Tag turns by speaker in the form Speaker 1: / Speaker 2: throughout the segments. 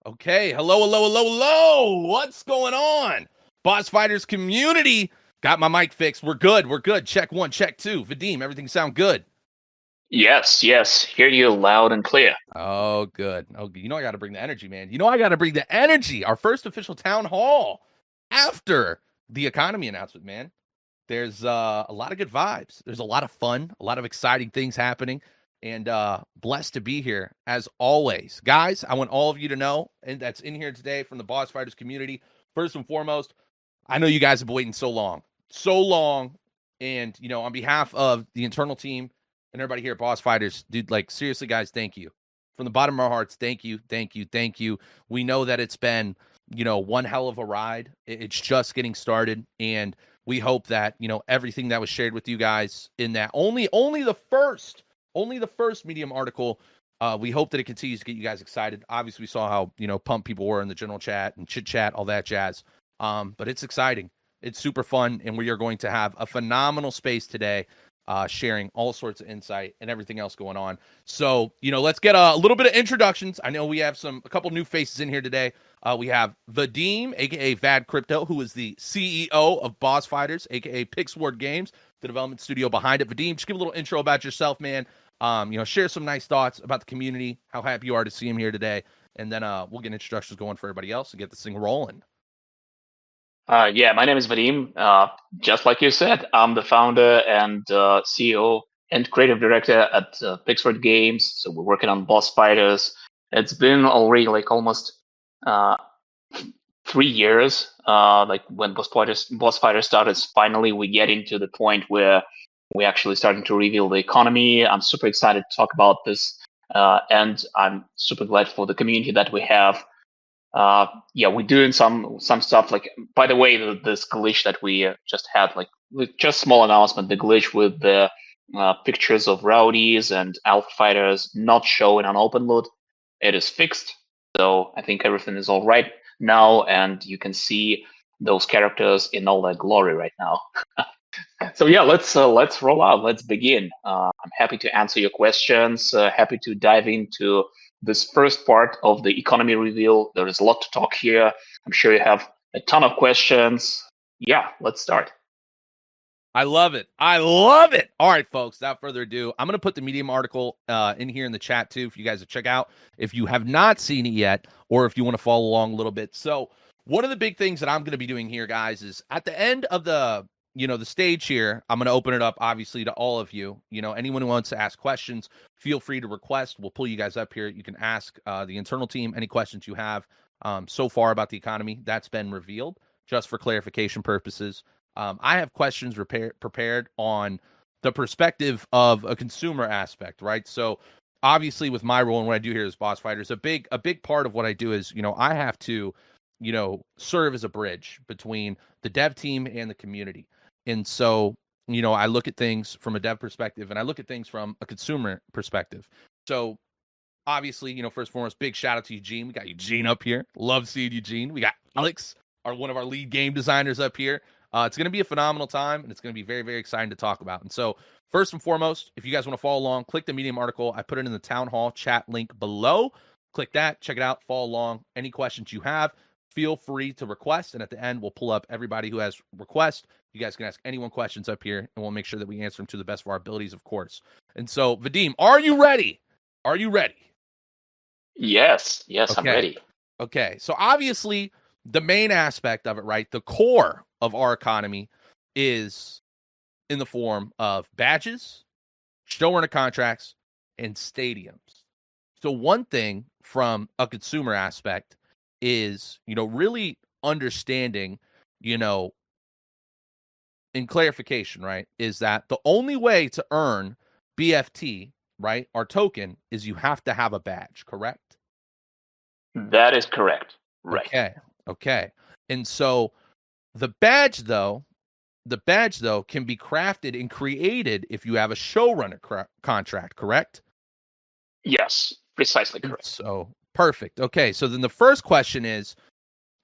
Speaker 1: Okay, hello. What's going on? Boss Fighters community. Got my mic fixed. We're good. Check 1, check 2. Vadim, everything sound good?
Speaker 2: Yes, hear you loud and clear.
Speaker 1: Oh, good. Oh, I got to bring the energy, man. I got to bring the energy. Our first official town hall after the economy announcement, man. There's a lot of good vibes. There's a lot of fun, a lot of exciting things happening, and blessed to be here as always. Guys, I want all of you to know, and that's in here today from the Boss Fighters community. First and foremost, I know you guys have been waiting so long, and on behalf of the internal team and everybody here at Boss Fighters, dude, like seriously, guys, thank you from the bottom of our hearts. Thank you. We know that it's been one hell of a ride. It's just getting started, and we hope that everything that was shared with you guys in that only the first Medium article. We hope that it continues to get you guys excited. Obviously, we saw how pumped people were in the general chat and chit chat, all that jazz. But it's exciting. It's super fun, and we are going to have a phenomenal space today, sharing all sorts of insight and everything else going on. So, let's get a little bit of introductions. I know we have a couple new faces in here today. We have Vadim, aka Vad Crypto, who is the CEO of Boss Fighters, aka Pixword Games, the development studio behind it. Vadim, just give a little intro about yourself, man. Share some nice thoughts about the community, how happy you are to see him here today, and then we'll get introductions going for everybody else and get this thing rolling.
Speaker 2: My name is Vadim. Just like you said, I'm the founder and CEO and creative director at Pixword Games. So we're working on Boss Fighters. It's been already like almost 3 years. Like when Boss Fighters started, finally we get into the point where we actually starting to reveal the economy. I'm super excited to talk about this, and I'm super glad for the community that we have. We're doing some stuff. Like, by the way, this glitch that we just had, like, just small announcement, the glitch with the pictures of rowdies and alpha fighters not showing on open loot, it is fixed. So I think everything is all right now, and you can see those characters in all their glory right now. So yeah, let's roll out. Let's begin. I'm happy to answer your questions. Happy to dive into this first part of the economy reveal. There is a lot to talk here. I'm sure you have a ton of questions. Yeah, let's start.
Speaker 1: I love it. All right, folks, without further ado, I'm going to put the Medium article in here in the chat too for you guys to check out if you have not seen it yet, or if you want to follow along a little bit. So one of the big things that I'm going to be doing here, guys, is at the end of the stage here, I'm going to open it up, obviously, to all of you. Anyone who wants to ask questions, feel free to request. We'll pull you guys up here. You can ask the internal team any questions you have so far about the economy. That's been revealed just for clarification purposes. I have questions prepared on the perspective of a consumer aspect, right? So obviously with my role and what I do here as Boss Fighters, a big part of what I do is, I have to, serve as a bridge between the dev team and the community. And so, I look at things from a dev perspective and I look at things from a consumer perspective. So obviously, first and foremost, big shout out to Eugene. We got Eugene up here. Love seeing Eugene. We got Alex, one of our lead game designers up here. It's going to be a phenomenal time, and it's going to be very, very exciting to talk about. And so, first and foremost, if you guys want to follow along, click the Medium article. I put it in the Townhall chat link below. Click that, check it out, follow along. Any questions you have, feel free to request. And at the end, we'll pull up everybody who has requests. You guys can ask anyone questions up here, and we'll make sure that we answer them to the best of our abilities, of course. And so, Vadim, are you ready?
Speaker 2: Yes,
Speaker 1: okay.
Speaker 2: I'm ready.
Speaker 1: Okay, so obviously the main aspect of it, right, the core of our economy is in the form of badges, showrunner contracts, and stadiums. So one thing from a consumer aspect is, really understanding, in clarification, right, is that the only way to earn BFT, right, our token, is you have to have a badge, correct?
Speaker 2: That is correct. Right.
Speaker 1: Okay. And so the badge, though, can be crafted and created if you have a showrunner contract, correct?
Speaker 2: Yes, precisely correct.
Speaker 1: So, perfect. Okay, so then the first question is,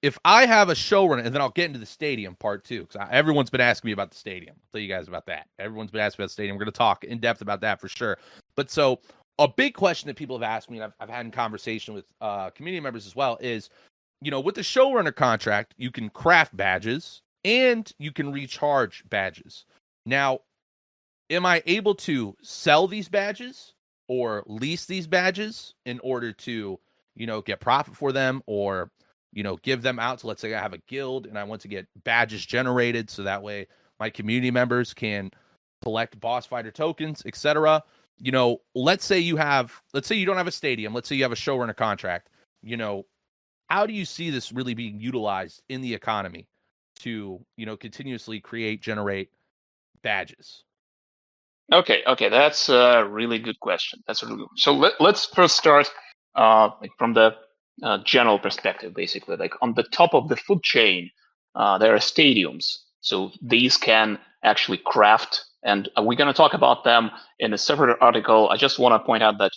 Speaker 1: if I have a showrunner, and then I'll get into the stadium part too, because everyone's been asking me about the stadium. I'll tell you guys about that. Everyone's been asking about the stadium. We're going to talk in depth about that for sure. But so a big question that people have asked me, and I've had in conversation with community members as well, is, with the showrunner contract, you can craft badges and you can recharge badges. Now, am I able to sell these badges or lease these badges in order to, get profit for them, or, give them out to, let's say I have a guild and I want to get badges generated so that way my community members can collect boss fighter tokens, etc. Let's say you don't have a stadium, let's say you have a showrunner contract. How do you see this really being utilized in the economy to, continuously generate badges?
Speaker 2: Okay, that's a really good question. So let's first start from the general perspective, basically. Like on the top of the food chain, there are stadiums. So these can actually craft, and we're going to talk about them in a separate article. I just want to point out that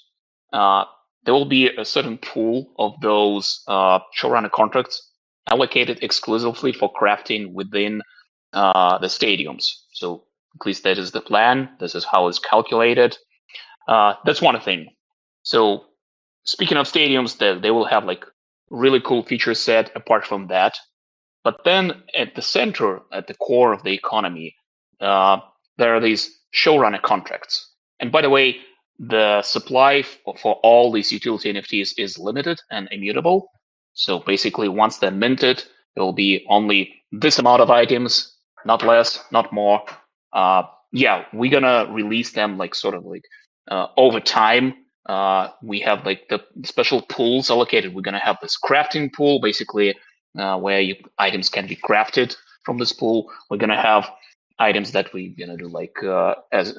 Speaker 2: there will be a certain pool of those showrunner contracts allocated exclusively for crafting within the stadiums. So at least that is the plan. This is how it's calculated. That's one thing. So speaking of stadiums, they will have like really cool feature set apart from that. But then at the center, at the core of the economy, there are these showrunner contracts. And by the way, the supply for all these utility NFTs is limited and immutable. So basically, once they're minted, there will be only this amount of items, not less, not more. We're gonna release them like sort of like over time. We have like the special pools allocated. We're gonna have this crafting pool, basically, where items can be crafted from this pool. We're gonna have items that we're gonna do like as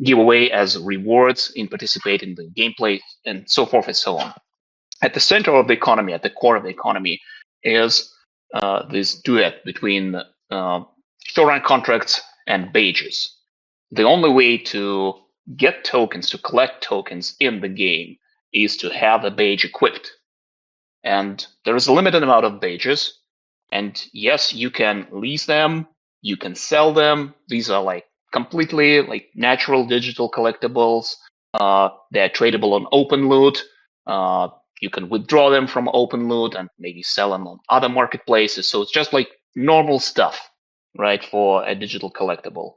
Speaker 2: giveaway as rewards in participating in the gameplay and so forth and so on. At the center of the economy, at the core of the economy, is this duet between showrunner contracts and badges. The only way to get tokens, to collect tokens in the game, is to have a badge equipped. And there is a limited amount of badges. And yes, you can lease them, you can sell them. These are like completely like natural digital collectibles. They're tradable on OpenLoot. You can withdraw them from OpenLoot and maybe sell them on other marketplaces. So it's just like normal stuff, right, for a digital collectible.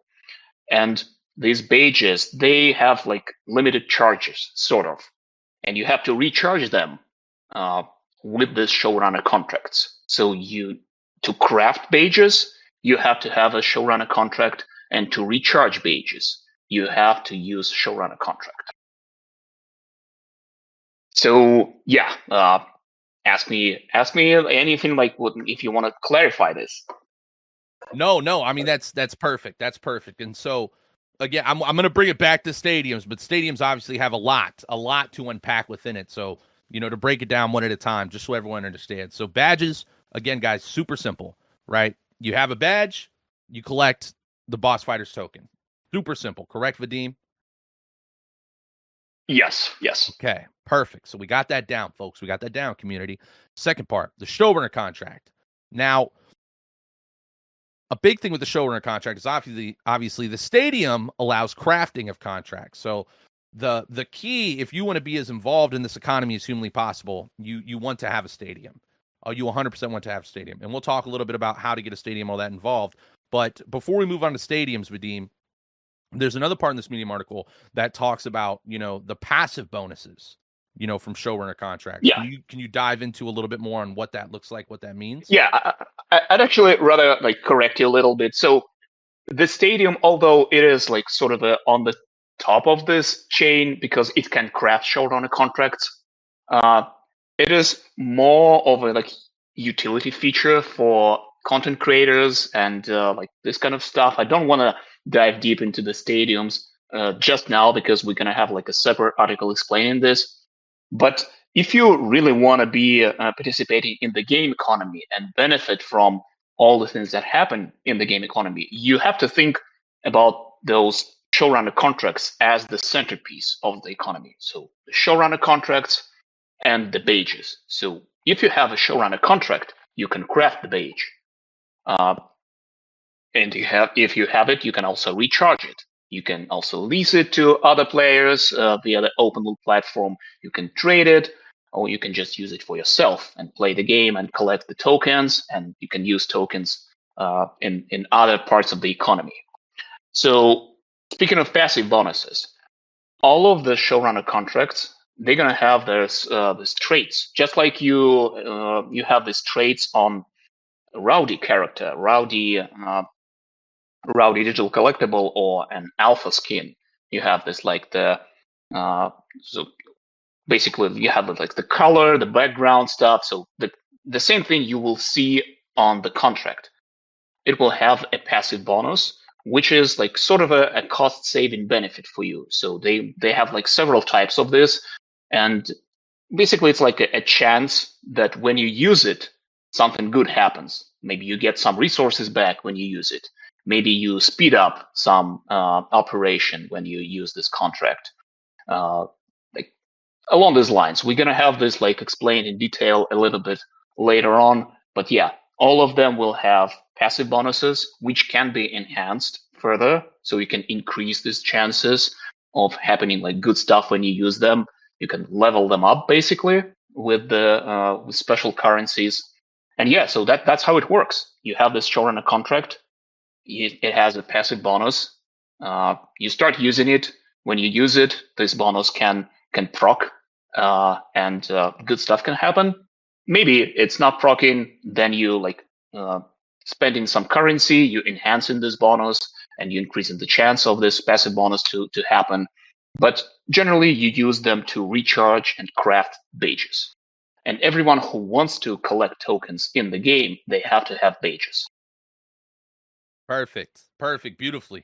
Speaker 2: And these badges, they have like limited charges, sort of. And you have to recharge them with this showrunner contracts. So to craft badges, you have to have a showrunner contract, and to recharge badges, you have to use showrunner contract. So ask me anything like if you want to clarify this.
Speaker 1: No. I mean, that's perfect. That's perfect. And so again, I'm going to bring it back to stadiums, but stadiums obviously have a lot to unpack within it. So, to break it down one at a time, just so everyone understands. So badges, again, guys, super simple, right? You have a badge, you collect the boss fighter's token. Super simple, correct, Vadim?
Speaker 2: Yes.
Speaker 1: Okay, perfect. So we got that down, folks. We got that down, community. Second part, the showrunner contract. Now, a big thing with the showrunner contract is obviously the stadium allows crafting of contracts. So the key, if you want to be as involved in this economy as humanly possible, you want to have a stadium. You 100% want to have a stadium. And we'll talk a little bit about how to get a stadium, all that involved. But before we move on to stadiums, Vadim, there's another part in this Medium article that talks about, the passive bonuses, from showrunner contracts.
Speaker 2: Yeah.
Speaker 1: Can you dive into a little bit more on what that looks like, what that means?
Speaker 2: Yeah, I'd actually rather like correct you a little bit. So the stadium, although it is like sort of on the top of this chain because it can craft showrunner contracts, it is more of a like utility feature for content creators and like this kind of stuff. I don't want to dive deep into the stadiums just now because we're gonna have like a separate article explaining this. But if you really want to be participating in the game economy and benefit from all the things that happen in the game economy, you have to think about those showrunner contracts as the centerpiece of the economy. So the showrunner contracts and the badges. So if you have a showrunner contract, you can craft the badge. And if you have it, you can also recharge it. You can also lease it to other players via the open loot platform. You can trade it, or you can just use it for yourself and play the game and collect the tokens. And you can use tokens in other parts of the economy. So speaking of passive bonuses, all of the showrunner contracts, they're gonna have these traits, just like you have these traits on Rowdy character, Rowdy digital collectible, or an alpha skin. You have this like the so basically you have like the color, the background stuff. So the same thing you will see on the contract. It will have a passive bonus, which is like sort of a cost saving benefit for you. So they have like several types of this, and basically it's like a chance that when you use it, something good happens. Maybe you get some resources back when you use it. Maybe you speed up some operation when you use this contract. Like along these lines, we're gonna have this like explained in detail a little bit later on. But yeah, all of them will have passive bonuses, which can be enhanced further, so you can increase these chances of happening like good stuff when you use them. You can level them up basically with the with special currencies. And yeah, so that's how it works. You have this showrunner contract. It has a passive bonus. You start using it. When you use it, this bonus can proc, and good stuff can happen. Maybe it's not procking. Then you like spending some currency. You enhancing this bonus, and you increasing the chance of this passive bonus to happen. But generally, you use them to recharge and craft badges. And everyone who wants to collect tokens in the game, they have to have badges.
Speaker 1: Perfect. Perfect. Beautifully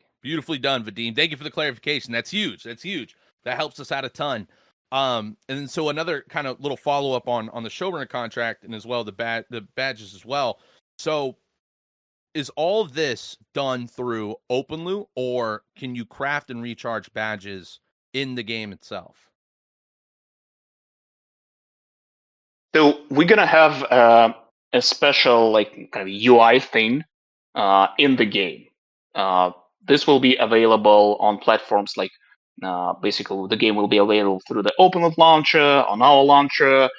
Speaker 1: done, Vadim. Thank you for the clarification. That's huge. That helps us out a ton. And so another kind of little follow up on the showrunner contract, and as well the badges as well. So is all of this done through open loot, or can you craft and recharge badges in the game itself?
Speaker 2: So we're gonna have a special like kind of UI thing in the game. This will be available on platforms like basically the game will be available through the OpenLoot launcher, on our launcher.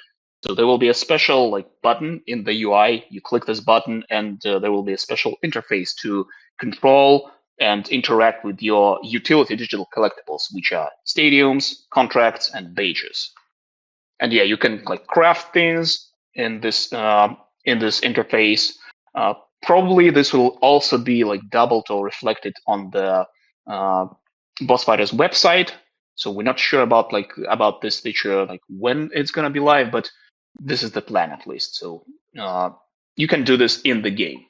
Speaker 2: So there will be a special like button in the UI. You click this button, and there will be a special interface to control and interact with your utility digital collectibles, which are stadiums, contracts, and badges. And yeah, you can like craft things in this interface. Probably this will also be like doubled or reflected on the boss fighters website. So we're not sure about this feature, like when it's gonna be live, but this is the plan at least. So you can do this in the game.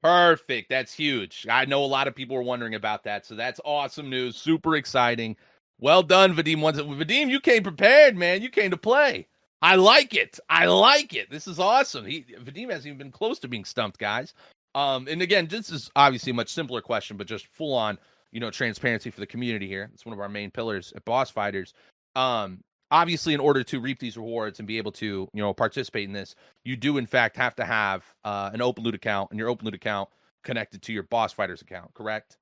Speaker 1: Perfect. That's huge. I know a lot of people were wondering about that, so that's awesome news. Super exciting. Well done, Vadim. Vadim, you came prepared, man. You came to play. I like it. This is awesome. Vadim hasn't even been close to being stumped, guys. And again, this is obviously a much simpler question, but just full on, transparency for the community here. It's one of our main pillars at Boss Fighters. Obviously, in order to reap these rewards and be able to, participate in this, you do in fact have to have an open loot account, and your open loot account connected to your Boss Fighters account, correct?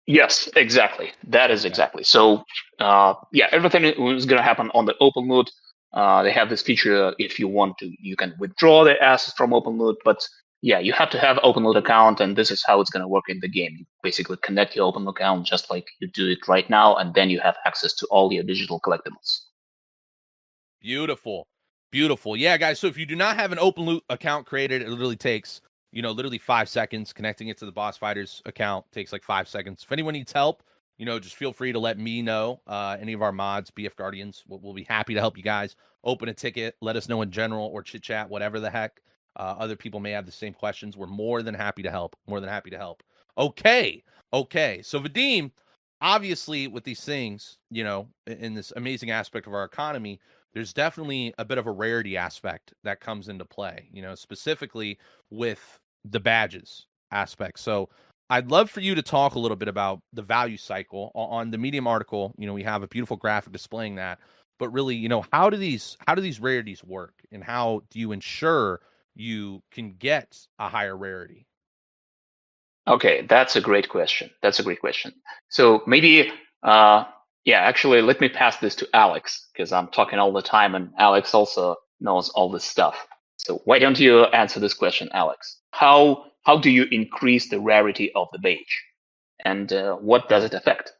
Speaker 2: Yes, exactly. That is exactly. So yeah, everything is going to happen on the open loot. They have this feature, if you want to, you can withdraw the assets from open loot, but yeah, you have to have open loot account, and this is how it's going to work in the game. You basically connect your open loot account just like you do it right now, and then you have access to all your digital collectibles.
Speaker 1: Beautiful. Yeah, guys. So if you do not have an open loot account created, it literally takes, literally 5 seconds. Connecting it to the Boss Fighters account takes like 5 seconds. If anyone needs help, just feel free to let me know. Any of our mods, BF Guardians, we'll be happy to help you guys. Open a ticket, let us know in general, or chit chat, whatever the heck. Other people may have the same questions. We're more than happy to help. Okay. So Vadim, obviously with these things, in this amazing aspect of our economy, there's definitely a bit of a rarity aspect that comes into play, specifically with the badges aspect. So I'd love for you to talk a little bit about the value cycle on the Medium article. We have a beautiful graphic displaying that, but really, how do these rarities work, and how do you ensure you can get a higher rarity?
Speaker 2: Okay, that's a great question. So maybe, actually, let me pass this to Alex because I'm talking all the time, and Alex also knows all this stuff. So why don't you answer this question, Alex? How do you increase the rarity of the badge, and what does it affect?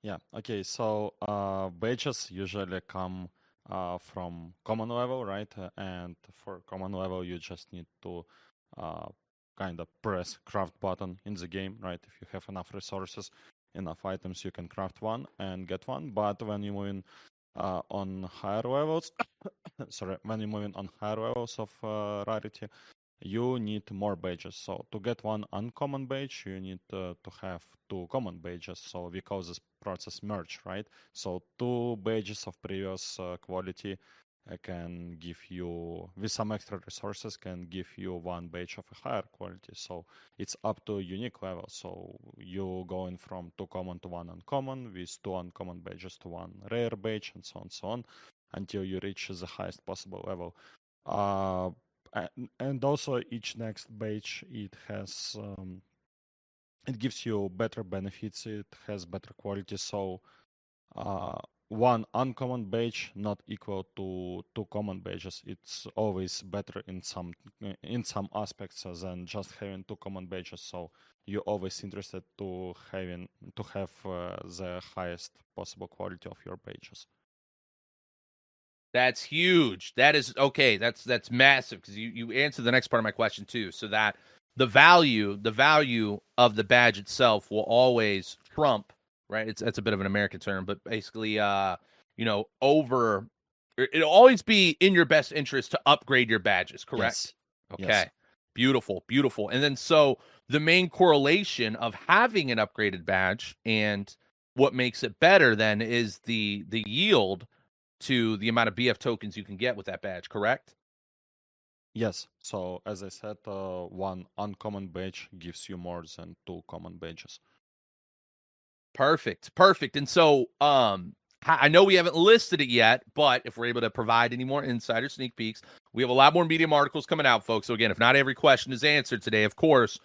Speaker 3: Yeah. Okay. So badges usually come from common level, right? And for common level, you just need to uh, kind of press craft button in the game, right? If you have enough resources, enough items, you can craft one and get one. But when you move in on higher levels, sorry, when you move in on higher levels of rarity, you need more badges. So to get one uncommon badge, you need to have two common badges. So we call this process merge, right? So two badges of previous quality can give you, with some extra resources, can give you one badge of a higher quality. So it's up to unique level. So you going from two common to one uncommon, with two uncommon badges to one rare badge, and so on, until you reach the highest possible level. Uh, and also each next badge, it has it gives you better benefits, it has better quality. So uh, one uncommon badge not equal to two common badges. It's always better in some aspects than just having two common badges. So you're always interested to have the highest possible quality of your badges.
Speaker 1: That's huge. That is okay. That's massive because you answered the next part of my question too. So that the value of the badge itself will always trump, right? It's a bit of an American term, but basically, over. It'll always be in your best interest to upgrade your badges. Correct?
Speaker 3: Yes. Yes.
Speaker 1: Okay. Beautiful, beautiful. And then so the main correlation of having an upgraded badge and what makes it better then is the yield to the amount of BF tokens you can get with that badge, correct?
Speaker 3: Yes. So as I said, one uncommon badge gives you more than two common badges.
Speaker 1: Perfect. Perfect. And so I know we haven't listed it yet, but if we're able to provide any more insider sneak peeks, we have a lot more Medium articles coming out, folks. So again, if not every question is answered today, of course,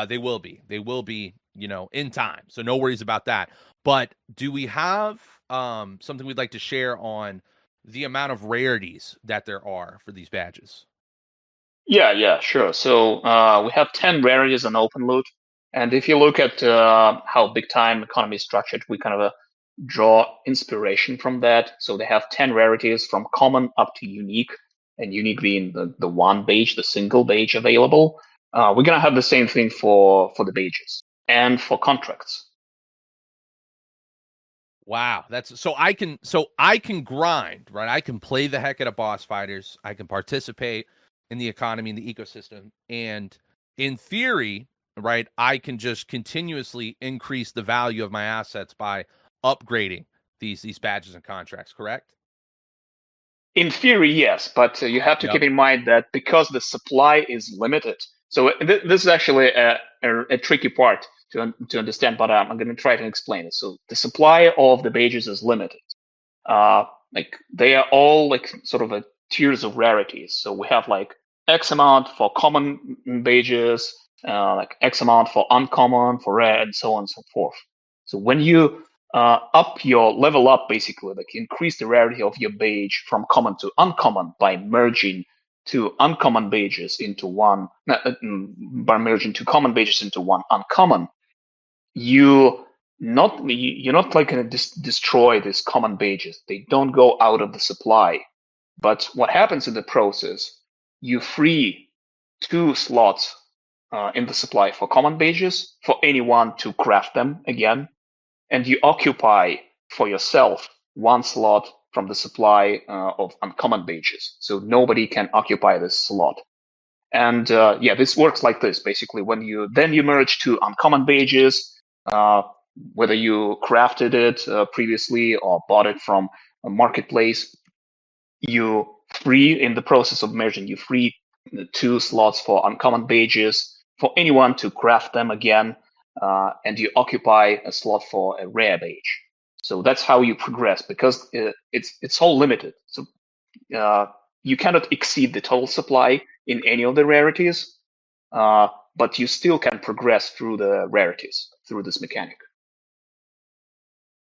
Speaker 1: they will be. They will be, in time. So no worries about that. But do we have something we'd like to share on the amount of rarities that there are for these badges?
Speaker 2: Yeah, sure. So we have 10 rarities on open loot. And if you look at how big time economy is structured, we kind of draw inspiration from that. So they have 10 rarities from common up to unique, and unique being the one badge, the single badge available. We're going to have the same thing for the badges and for contracts.
Speaker 1: Wow, that's so I can grind, right? I can play the heck out of boss fighters. I can participate in the economy and the ecosystem. And in theory, right, I can just continuously increase the value of my assets by upgrading these badges and contracts, correct?
Speaker 2: In theory, yes, but you have to
Speaker 1: Yep.
Speaker 2: keep in mind that because the supply is limited. So this is actually a tricky part to understand, but I'm going to try to explain it. So the supply of the badges is limited. Like they are all like sort of a tiers of rarities. So we have like X amount for common badges, like X amount for uncommon, for rare, and so on and so forth. So when you up your level up, basically, like increase the rarity of your badge from common to uncommon by merging two uncommon badges into one, by merging two common badges into one uncommon, you're not like going to destroy these common badges. They don't go out of the supply. But what happens in the process, you free two slots in the supply for common badges for anyone to craft them again, and you occupy for yourself one slot from the supply of uncommon badges. So nobody can occupy this slot. And this works like this. Basically, when you merge two uncommon badges, uh, whether you crafted it previously or bought it from a marketplace, you free in the process of merging, you free two slots for uncommon badges for anyone to craft them again, and you occupy a slot for a rare badge. So that's how you progress because it's all limited. So you cannot exceed the total supply in any of the rarities, but you still can progress through the rarities through this mechanic.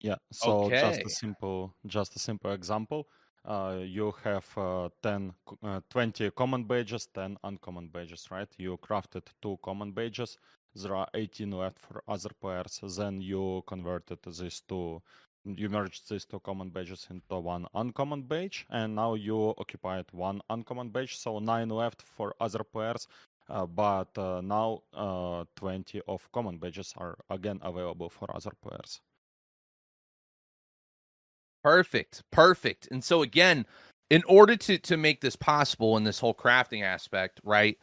Speaker 3: Yeah. So
Speaker 1: Okay.
Speaker 3: just a simple example. You have 20 common badges, 10 uncommon badges, right? You crafted 2 common badges. There are 18 left for other players. Then you you merged these 2 common badges into 1 uncommon badge, and now you occupied 1 uncommon badge, so 9 left for other players. But now 20 of common badges are again available for other players.
Speaker 1: Perfect. And so again, in order to make this possible in this whole crafting aspect, right?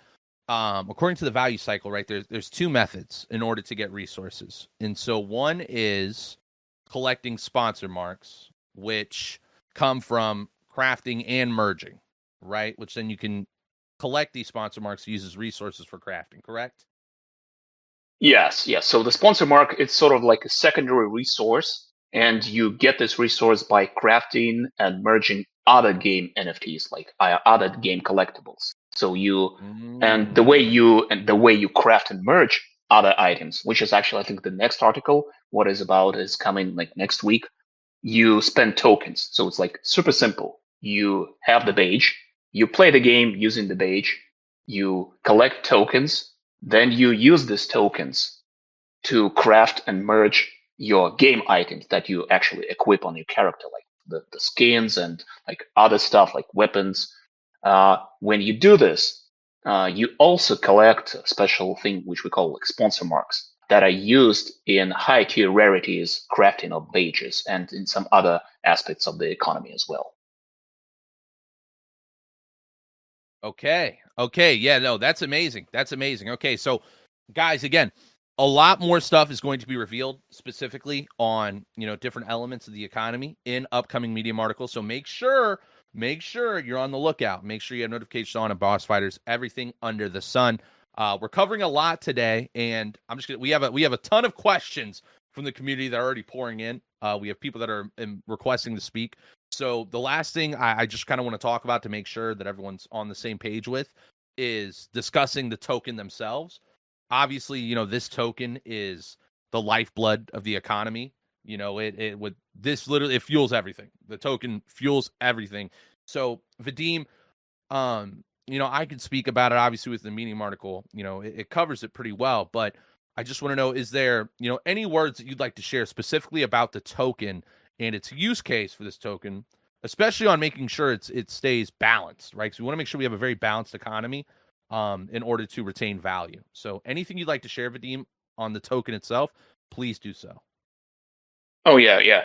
Speaker 1: According to the value cycle, right, there's 2 methods in order to get resources. And so one is collecting sponsor marks, which come from crafting and merging, right? Which then you can collect these sponsor marks to use as resources for crafting, correct?
Speaker 2: Yes. So the sponsor mark, it's sort of like a secondary resource, and you get this resource by crafting and merging other game NFTs, like other game collectibles. So and the way you craft and merge other items, which is actually, I think, the next article, what is about, is coming like next week. You spend tokens. So it's like super simple. You have the badge, you play the game using the badge, you collect tokens, then you use these tokens to craft and merge your game items that you actually equip on your character, like the skins and like other stuff like weapons. When you do this, you also collect a special thing which we call like sponsor marks that are used in high tier rarities, crafting of badges, and in some other aspects of the economy as well.
Speaker 1: Okay. Yeah, no, that's amazing. Okay, so guys, again, a lot more stuff is going to be revealed specifically on, different elements of the economy in upcoming Medium articles. So make sure you're on the lookout. Make sure you have notifications on Boss Fighters, everything under the sun. We're covering a lot today, and we have a ton of questions from the community that are already pouring in. We have people that are requesting to speak. So the last thing I just kind of want to talk about to make sure that everyone's on the same page with is discussing the token themselves. Obviously, this token is the lifeblood of the economy. It fuels everything. The token fuels everything. So Vadim, I can speak about it obviously with the Medium article. It covers it pretty well, but I just want to know, is there, any words that you'd like to share specifically about the token and its use case for this token, especially on making sure it stays balanced, right? Because we want to make sure we have a very balanced economy in order to retain value. So anything you'd like to share, Vadim, on the token itself, please do so.
Speaker 2: Oh, yeah.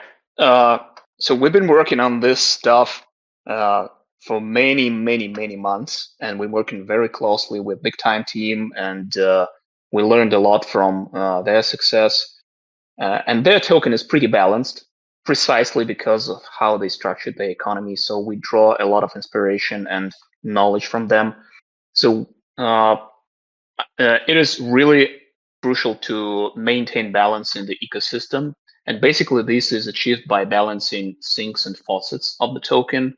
Speaker 2: So we've been working on this stuff for many months, and we're working very closely with Big Time team, and we learned a lot from their success. And their token is pretty balanced, precisely because of how they structured the economy. So we draw a lot of inspiration and knowledge from them. So it is really crucial to maintain balance in the ecosystem. And basically, this is achieved by balancing sinks and faucets of the token.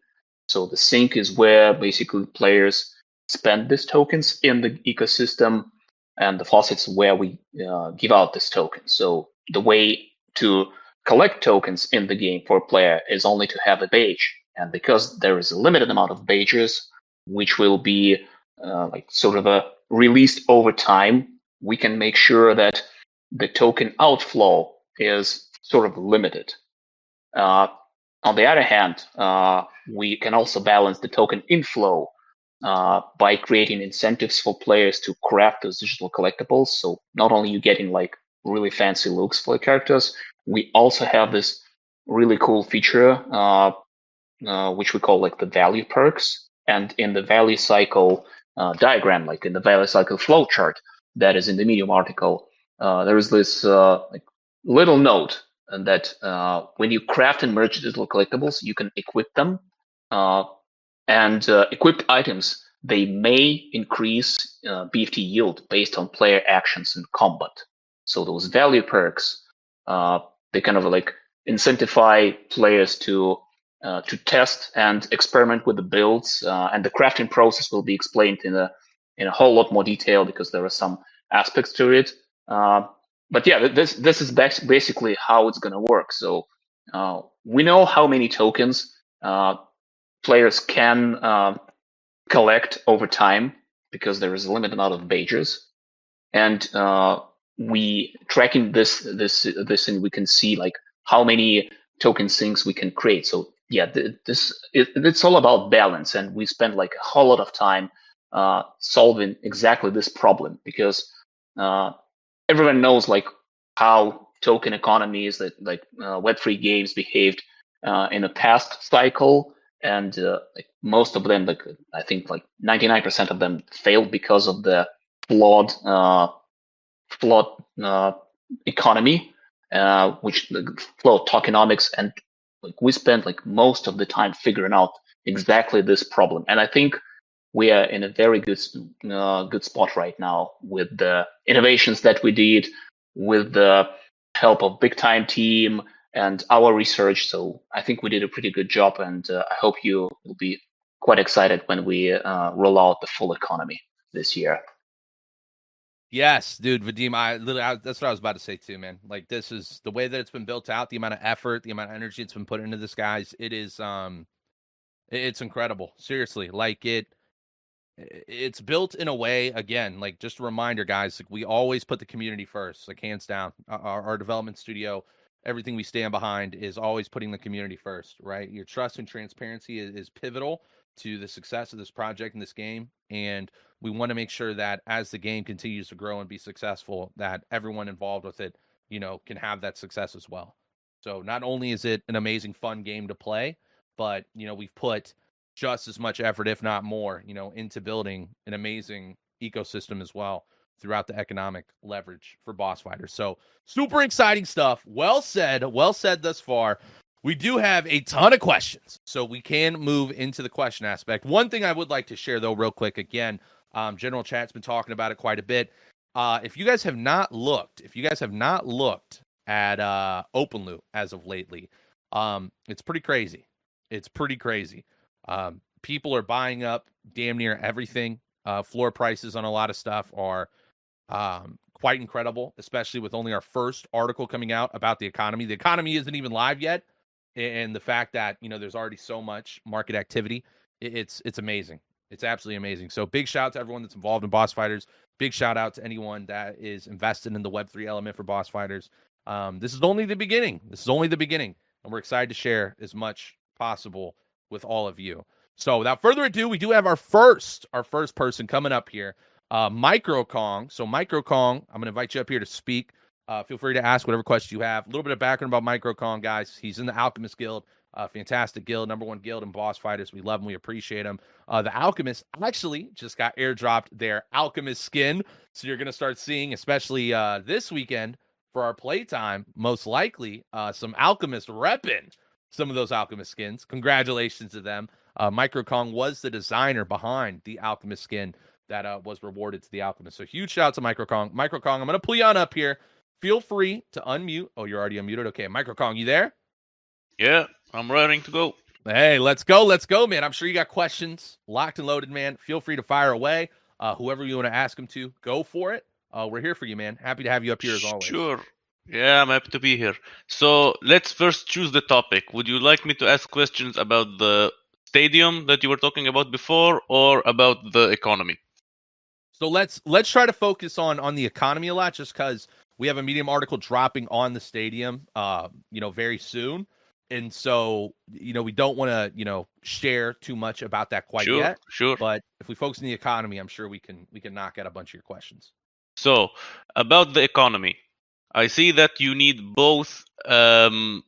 Speaker 2: So the sink is where basically players spend these tokens in the ecosystem, and the faucets where we give out this token. So the way to collect tokens in the game for a player is only to have a badge. And because there is a limited amount of badges, which will be like sort of released over time, we can make sure that the token outflow is sort of limited. On the other hand, we can also balance the token inflow by creating incentives for players to craft those digital collectibles. So not only you getting like really fancy looks for the characters, we also have this really cool feature which we call like the value perks. And in the value cycle diagram, like in the value cycle flowchart that is in the Medium article, there is this like little note that when you craft and merge digital collectibles, you can equip them. And equipped items, they may increase BFT yield based on player actions in combat. So those value perks, they kind of like incentivize players to to test and experiment with the builds, and the crafting process will be explained in a whole lot more detail because there are some aspects to it. But yeah, this is basically how it's going to work. So we know how many tokens players can collect over time because there is a limited amount of badges, and we tracking this and we can see like how many token sinks we can create. So yeah, it's all about balance, and we spend like a whole lot of time solving exactly this problem because everyone knows like how token economies that like Web3 games behaved in a past cycle, and like most of them, like I think like 99% of them failed because of the flawed economy, which flawed tokenomics, and like we spent like most of the time figuring out exactly this problem. And I think we are in a very good spot right now with the innovations that we did, with the help of big time team and our research. So I think we did a pretty good job, and I hope you will be quite excited when we roll out the full economy this year.
Speaker 1: Yes, dude, Vadim, that's what I was about to say too, man. Like, this is the way that it's been built out, the amount of effort, the amount of energy it's been put into this, guys. It is, it's incredible. Seriously, like it's built in a way, again, like just a reminder, guys, like we always put the community first, like hands down. Our development studio, everything we stand behind is always putting the community first, right? Your trust and transparency is pivotal to the success of this project and this game. And we want to make sure that as the game continues to grow and be successful, that everyone involved with it, can have that success as well. So not only is it an amazing, fun game to play, but, we've put just as much effort, if not more, into building an amazing ecosystem as well throughout the economic leverage for boss fighters. So super exciting stuff. Well said thus far. We do have a ton of questions, so we can move into the question aspect. One thing I would like to share, though, real quick, again, General Chat's been talking about it quite a bit. If you guys have not looked at OpenLoot as of lately, it's pretty crazy. People are buying up damn near everything. Floor prices on a lot of stuff are quite incredible, especially with only our first article coming out about the economy. The economy isn't even live yet, and the fact that there's already so much market activity, it's amazing. It's absolutely amazing. So big shout out to everyone that's involved in Boss Fighters. Big shout out to anyone that is invested in the Web3 element for Boss Fighters. This is only the beginning. And we're excited to share as much possible with all of you. So without further ado, we do have our first person coming up here, Micro Kong. So Micro Kong, I'm going to invite you up here to speak. Feel free to ask whatever questions you have. A little bit of background about Micro Kong, guys. He's in the Alchemist Guild, fantastic guild, #1 guild in Boss Fighters. We love him. We appreciate him. The Alchemist actually just got airdropped their Alchemist skin. So you're going to start seeing, especially this weekend for our playtime, most likely some Alchemist repping some of those Alchemist skins. Congratulations to them. Micro Kong was the designer behind the Alchemist skin that was rewarded to the Alchemist. So huge shout out to Micro Kong. Micro Kong, I'm going to pull you on up here. Feel free to unmute. Oh, you're already unmuted. Okay, Micro Kong, you there?
Speaker 4: Yeah, I'm ready to go.
Speaker 1: Hey, let's go, man. I'm sure you got questions locked and loaded, man. Feel free to fire away. Whoever you want to ask them to, go for it. We're here for you, man. Happy to have you up here as always.
Speaker 4: Sure. Yeah, I'm happy to be here. So let's first choose the topic. Would you like me to ask questions about the stadium that you were talking about before, or about the economy?
Speaker 1: So let's try to focus on the economy a lot, just because we have a Medium article dropping on the stadium, very soon. And so, we don't want to, share too much about that quite yet.
Speaker 4: Sure.
Speaker 1: But if we focus on the economy, I'm sure we can knock out a bunch of your questions.
Speaker 4: So, about the economy, I see that you need both, I'm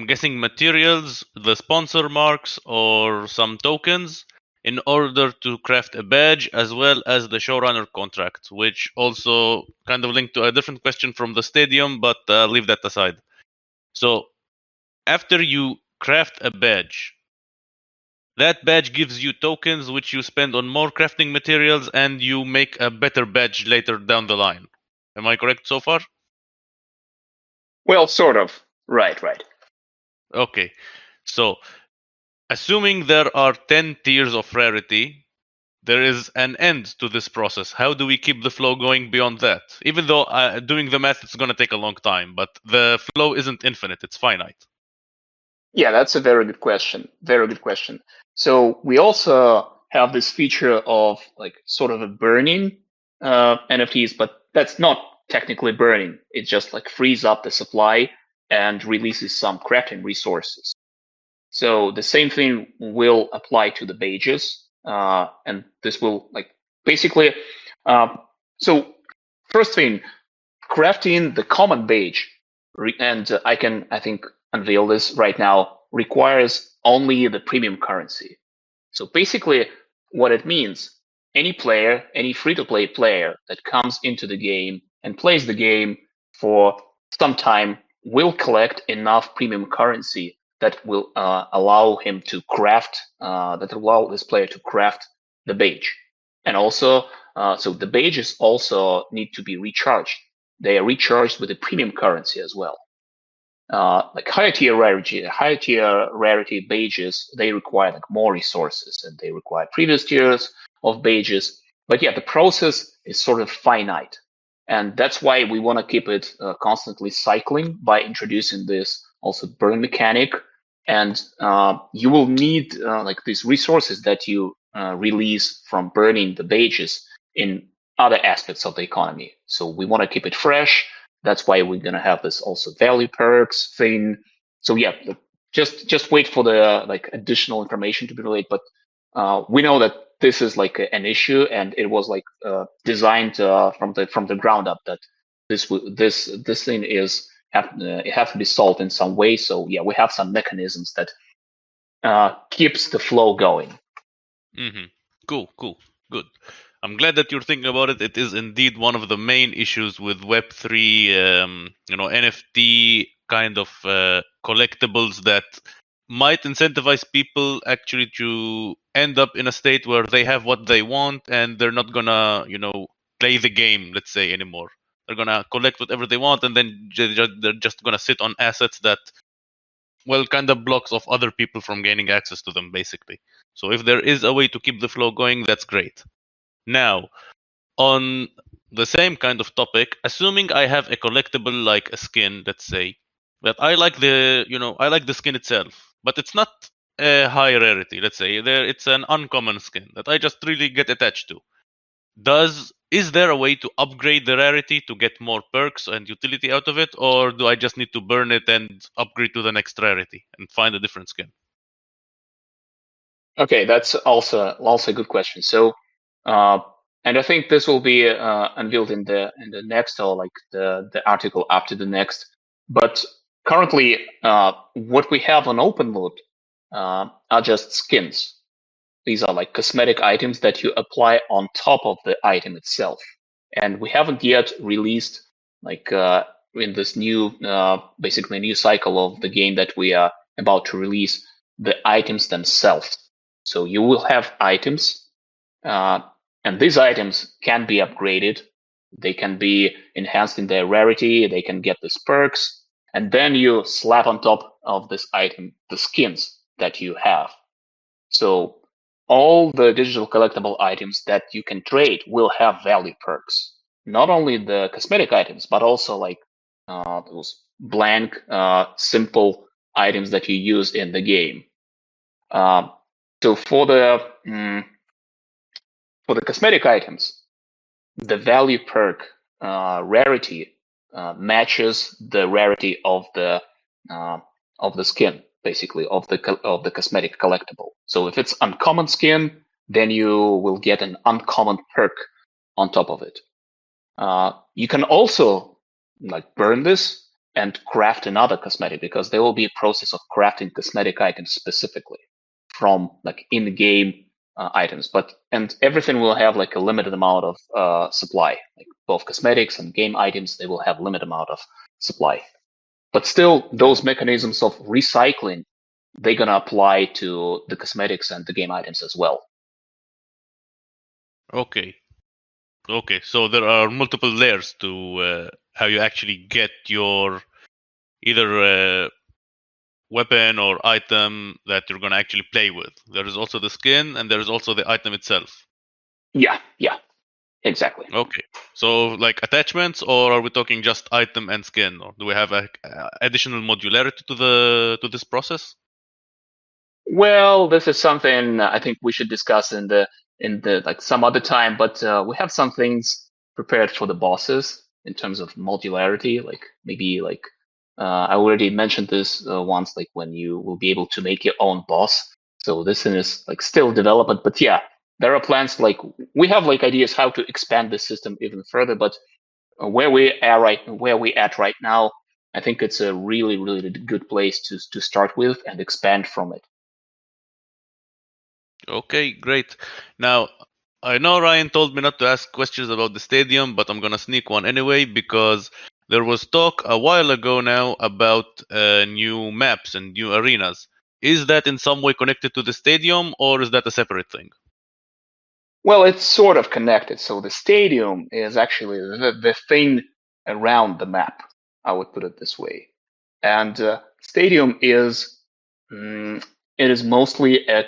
Speaker 4: guessing materials, the sponsor marks, or some tokens in order to craft a badge, as well as the Showrunner contract, which also kind of linked to a different question from the stadium, but leave that aside. So, after you craft a badge, that badge gives you tokens which you spend on more crafting materials, and you make a better badge later down the line. Am I correct so far?
Speaker 2: Well, sort of. Right.
Speaker 4: Okay. So assuming there are 10 tiers of rarity, there is an end to this process. How do we keep the flow going beyond that? Even though doing the math, it's going to take a long time, but the flow isn't infinite, it's finite.
Speaker 2: Yeah, that's a very good question. Very good question. So we also have this feature of like sort of a burning NFTs, but that's not technically burning. It just like frees up the supply and releases some crafting resources. So the same thing will apply to the badges, and this will like basically. So first thing, crafting the common badge, and I think unveil this right now, requires only the premium currency. So basically, what it means, any player, any free-to-play player that comes into the game and plays the game for some time will collect enough premium currency that will allow him to craft, that will allow this player to craft the badge. And also, so the badges also need to be recharged. They are recharged with the premium currency as well. Like higher tier rarity badges, they require like more resources and they require previous tiers of badges. But yeah, the process is sort of finite, and that's why we want to keep it constantly cycling by introducing this also burn mechanic. And you will need like these resources that you release from burning the badges in other aspects of the economy. So we want to keep it fresh. That's why we're gonna have this also value perks thing. So yeah, just wait for the like additional information to be relayed. But we know that this is like an issue, and it was like designed from the ground up that this thing is it have to be solved in some way. So yeah, we have some mechanisms that keeps the flow going.
Speaker 4: Mm-hmm. Cool, good. I'm glad that you're thinking about it. It is indeed one of the main issues with Web3, NFT kind of collectibles that might incentivize people actually to end up in a state where they have what they want and they're not gonna, play the game, let's say, anymore. They're gonna collect whatever they want and then they're just gonna sit on assets that, well, kind of blocks off other people from gaining access to them, basically. So if there is a way to keep the flow going, that's great. Now, on the same kind of topic, assuming I have a collectible like a skin, let's say, that I like the skin itself, but it's not a high rarity, let's say, it's an uncommon skin that I just really get attached to. Is there a way to upgrade the rarity to get more perks and utility out of it, or do I just need to burn it and upgrade to the next rarity and find a different skin?
Speaker 2: Okay, that's also a good question. So, and I think this will be unveiled in the next, or like the article after the next. But currently, what we have on open mode are just skins. These are like cosmetic items that you apply on top of the item itself, and we haven't yet released like in this new basically new cycle of the game that we are about to release the items themselves. So you will have items, and these items can be upgraded. They can be enhanced in their rarity. They can get these perks, and then you slap on top of this item the skins that you have. So all the digital collectible items that you can trade will have value perks. Not only the cosmetic items, but also like those blank, simple items that you use in the game. So for the cosmetic items, the value perk rarity matches the rarity of the skin, basically of the cosmetic collectible. So if it's uncommon skin, then you will get an uncommon perk on top of it. You can also like burn this and craft another cosmetic, because there will be a process of crafting cosmetic items specifically from like in-game items. And everything will have like a limited amount of supply. Like both cosmetics and game items, they will have limited amount of supply. But still, those mechanisms of recycling, they're gonna apply to the cosmetics and the game items as well.
Speaker 4: Okay, so there are multiple layers to how you actually get your either weapon or item that you're gonna actually play with. There is also the skin, and there is also the item itself.
Speaker 2: Yeah, exactly.
Speaker 4: Okay. So like attachments, or are we talking just item and skin, or do we have a additional modularity to this process?
Speaker 2: Well, this is something I think we should discuss in the like some other time. But we have some things prepared for the bosses in terms of modularity. Like maybe like I already mentioned this once. Like when you will be able to make your own boss. So this thing is like still development. But yeah, there are plans. Like we have like ideas how to expand this system even further. But where we at right now, I think it's a really good place to start with and expand from it.
Speaker 4: Okay, great. Now, I know Ryan told me not to ask questions about the stadium, but I'm gonna sneak one anyway because there was talk a while ago now about new maps and new arenas. Is that in some way connected to the stadium, or is that a separate thing?
Speaker 2: Well, it's sort of connected. So the stadium is actually the thing around the map. I would put it this way. And stadium is it is mostly a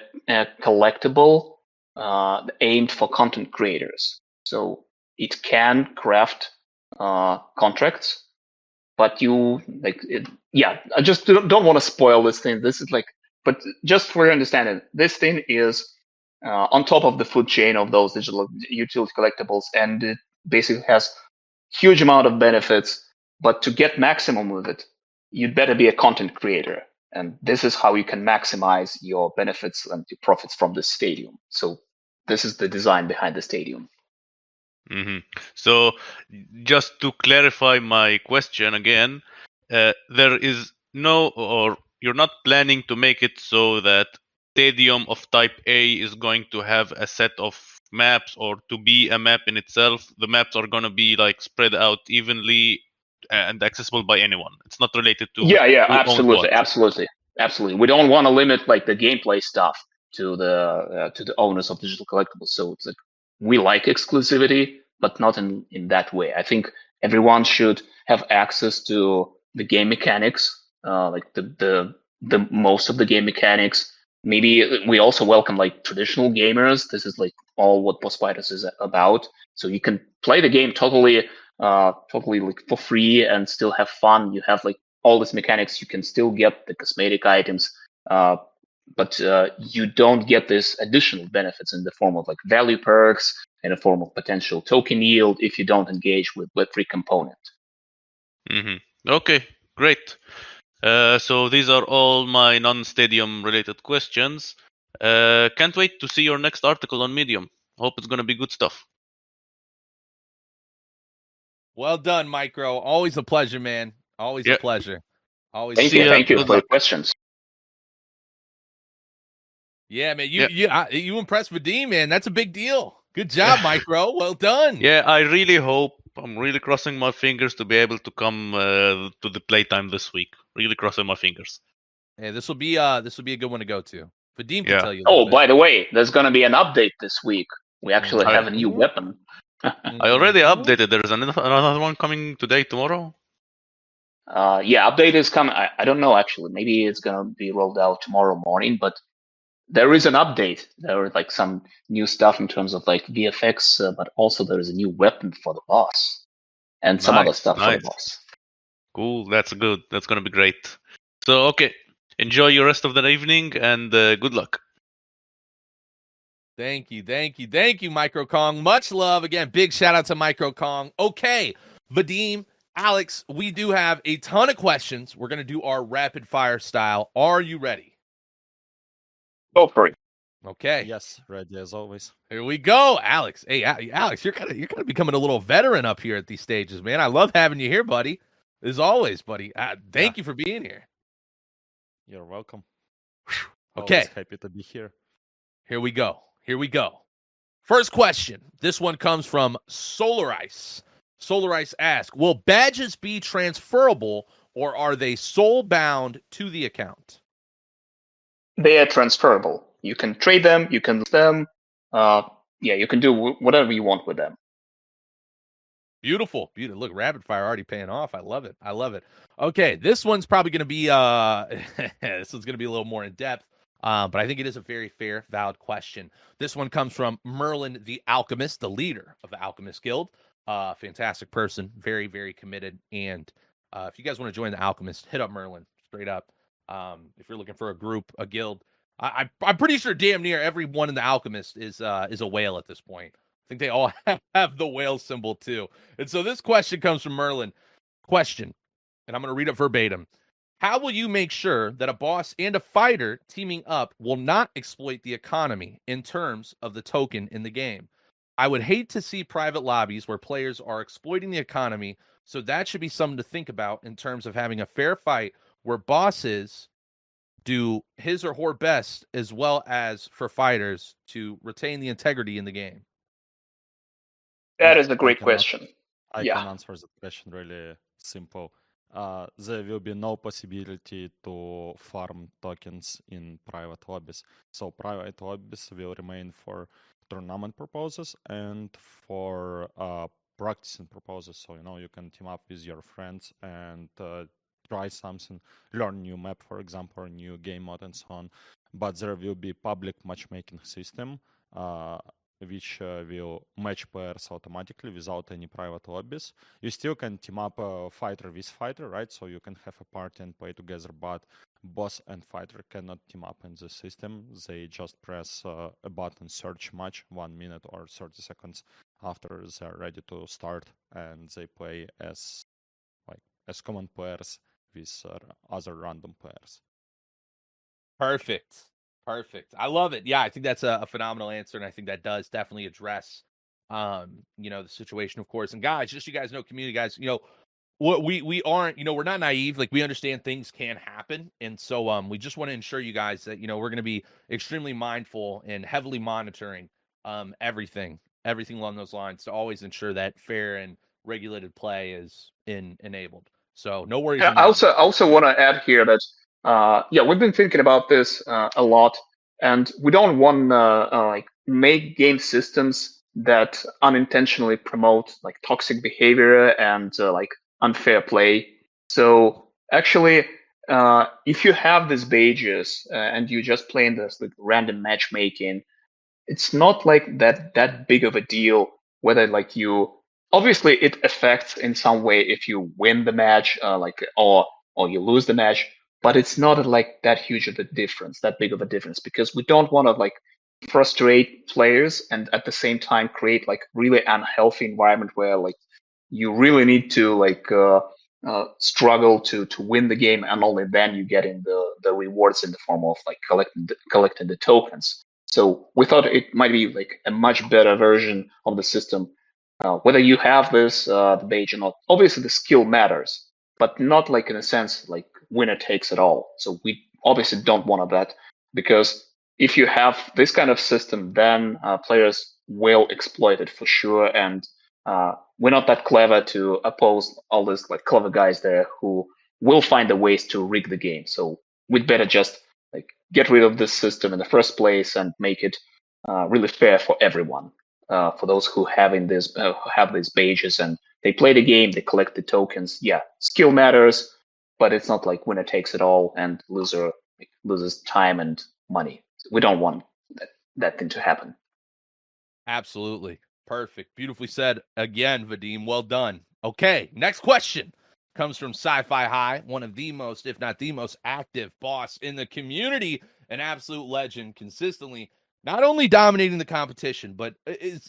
Speaker 2: collectible aimed for content creators. So it can craft contracts, but you like it, yeah. I just don't want to spoil this thing. This is like, but just for your understanding, this thing is on top of the food chain of those digital utility collectibles, and it basically has huge amount of benefits. But to get maximum with it, you'd better be a content creator, and this is how you can maximize your benefits and your profits from the stadium. So this is the design behind the stadium.
Speaker 4: Mm-hmm. So, just to clarify my question again, there is no, or you're not planning to make it so that stadium of type A is going to have a set of maps, or to be a map in itself. The maps are going to be like spread out evenly and accessible by anyone. It's not related to
Speaker 2: Yeah,
Speaker 4: who owns what.
Speaker 2: absolutely. We don't want to limit like the gameplay stuff to the owners of digital collectibles. So it's like we like exclusivity, but not in that way. I think everyone should have access to the game mechanics, like the most of the game mechanics. Maybe we also welcome like traditional gamers. This is like all what Boss Fighters is about. So you can play the game totally like for free and still have fun. You have like all these mechanics. You can still get the cosmetic items, but you don't get this additional benefits in the form of like value perks, in the form of potential token yield if you don't engage with Web3 component.
Speaker 4: Mm-hmm. Okay, great. So these are all my non-stadium related questions. Can't wait to see your next article on Medium. Hope it's gonna be good stuff.
Speaker 1: Well done, Micro. Always a pleasure, man. Always a pleasure. Always.
Speaker 2: Thank
Speaker 4: See
Speaker 2: you
Speaker 4: ya.
Speaker 2: for
Speaker 4: Good
Speaker 2: your
Speaker 4: luck.
Speaker 2: questions.
Speaker 1: Yeah, man. You impressed Vadim, man. That's a big deal. Good job, Micro. Well done.
Speaker 4: Yeah, I really hope. I'm really crossing my fingers to be able to come to the playtime this week. Really crossing my fingers.
Speaker 1: Yeah, this will be a good one to go to. Vadim can
Speaker 4: Yeah.
Speaker 1: tell you a little bit.
Speaker 2: By the way, there's going to be an update this week. We actually have a new weapon.
Speaker 4: I already updated. There's another one coming today, tomorrow.
Speaker 2: Update is coming. I don't know actually. Maybe it's gonna be rolled out tomorrow morning, but there is an update. There are like some new stuff in terms of like VFX, but also there is a new weapon for the boss and some other stuff for the boss.
Speaker 4: Cool. That's good. That's gonna be great. So okay, enjoy your rest of the evening and good luck.
Speaker 1: Thank you, Micro Kong. Much love. Again, big shout out to Micro Kong. Okay, Vadim, Alex, we do have a ton of questions. We're going to do our rapid fire style. Are you ready?
Speaker 2: Go for it.
Speaker 1: Okay.
Speaker 3: Yes, ready as always.
Speaker 1: Here we go, Alex. Hey, Alex, you're kind of becoming a little veteran up here at these stages, man. I love having you here, buddy. As always, buddy. Thank you for being here.
Speaker 3: You're welcome.
Speaker 1: Okay.
Speaker 3: Always happy to be here.
Speaker 1: Here we go. First question. This one comes from Solar Ice. Solar Ice asks, will badges be transferable or are they soul bound to the account?
Speaker 2: They are transferable. You can trade them. You can list them. You can do whatever you want with them.
Speaker 1: Beautiful, beautiful. Look, rapid fire already paying off. I love it. I love it. Okay, this one's probably going to be this one's going to be a little more in depth, but I think it is a very fair, valid question. This one comes from Merlin the Alchemist, the leader of the Alchemist Guild. Fantastic person, very, very committed. And if you guys want to join the Alchemist, hit up Merlin straight up. If you're looking for a group, a guild, I'm pretty sure damn near everyone in the Alchemist is a whale at this point. I think they all have the whale symbol too. And so this question comes from Merlin. Question, and I'm going to read it verbatim. How will you make sure that a boss and a fighter teaming up will not exploit the economy in terms of the token in the game? I would hate to see private lobbies where players are exploiting the economy, so that should be something to think about in terms of having a fair fight where bosses do his or her best as well as for fighters to retain the integrity in the game.
Speaker 2: That
Speaker 3: Yeah,
Speaker 2: is a great question.
Speaker 3: I
Speaker 2: Yeah.
Speaker 3: can answer the question really simple. There will be no possibility to farm tokens in private lobbies. So private lobbies will remain for tournament purposes and for practicing purposes. So you can team up with your friends and try something, learn new map, for example, or new game mode and so on. But there will be public matchmaking system. Which will match players automatically without any private lobbies. You still can team up fighter with fighter, right? So you can have a party and play together, but boss and fighter cannot team up in the system. They just press a button, search match, 1 minute or 30 seconds after they're ready to start, and they play as common players with other random players.
Speaker 1: Perfect. Perfect. I love it. Yeah, I think that's a phenomenal answer, and I think that does definitely address the situation, of course. And guys, just so you guys know, community guys, what we aren't, we're not naive. Like, we understand things can happen. And so we just want to ensure you guys that, we're gonna be extremely mindful and heavily monitoring everything along those lines to always ensure that fair and regulated play is enabled. So no worries on
Speaker 2: I
Speaker 1: that.
Speaker 2: also want to add here that we've been thinking about this a lot, and we don't want to make game systems that unintentionally promote like toxic behavior and unfair play. So actually, if you have these badges and you just playing this like random matchmaking, it's not like that big of a deal whether like you obviously it affects in some way if you win the match or you lose the match, but it's not like that huge of a difference, that big of a difference, because we don't want to like frustrate players and at the same time create like really unhealthy environment where like you really need to struggle to win the game, and only then you get in the rewards in the form of like collecting the tokens. So we thought it might be like a much better version of the system. Whether you have this the badge or not, obviously the skill matters, but not like in a sense like winner takes it all. So we obviously don't want that, because if you have this kind of system, then players will exploit it for sure, and we're not that clever to oppose all these like clever guys there who will find the ways to rig the game. So we'd better just like get rid of this system in the first place and make it really fair for everyone. For those who have these badges and they play the game, they collect the tokens. Yeah, skill matters, but it's not like winner takes it all and loser loses time and money. We don't want that thing to happen.
Speaker 1: Absolutely. Perfect. Beautifully said again, Vadim. Well done. Okay, next question comes from Sci-Fi High, one of the most, if not the most active boss in the community, an absolute legend, consistently not only dominating the competition, but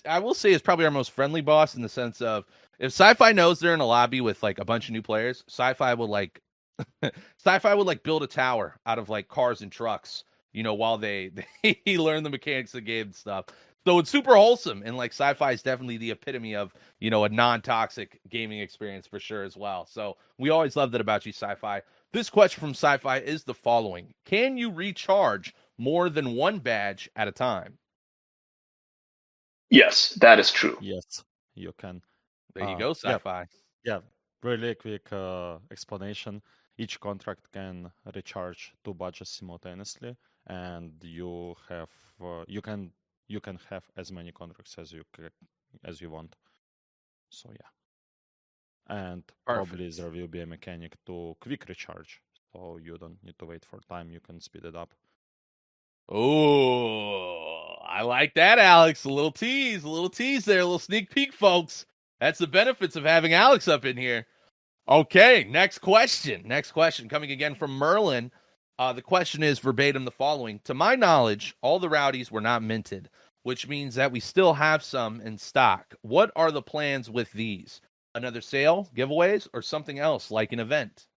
Speaker 1: I will say is probably our most friendly boss in the sense of if Sci-Fi knows they're in a lobby with like a bunch of new players, Sci-Fi will like Sci-Fi would like build a tower out of like cars and trucks, while they learn the mechanics of the game and stuff. So it's super wholesome, and like Sci-Fi is definitely the epitome of a non-toxic gaming experience for sure as well. So we always love that about you, Sci-Fi. This question from Sci-Fi is the following: can you recharge more than one badge at a time?
Speaker 2: Yes, that is true.
Speaker 3: Yes, you can.
Speaker 1: There you go, Sci-Fi.
Speaker 3: Yeah, really quick explanation. Each contract can recharge 2 badges simultaneously, and you can have as many contracts as you want. So yeah. And probably there will be a mechanic to quick recharge, so you don't need to wait for time. You can speed it up.
Speaker 1: Oh, I like that, Alex. A little tease there, a little sneak peek, folks. That's the benefits of having Alex up in here. Okay, next question. Next question coming again from Merlin. The question is verbatim the following. To my knowledge, all the rowdies were not minted, which means that we still have some in stock. What are the plans with these? Another sale, giveaways, or something else like an event?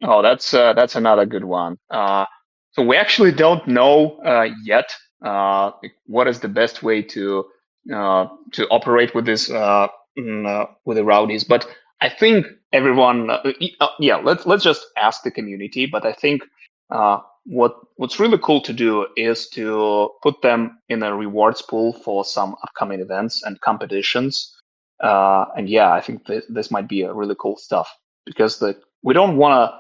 Speaker 2: Oh, that's another good one. So we actually don't know yet what is the best way to operate with this with the rowdies. But I think everyone, yeah, let's just ask the community. But I think what's really cool to do is to put them in a rewards pool for some upcoming events and competitions. And yeah, I think this might be a really cool stuff because we don't want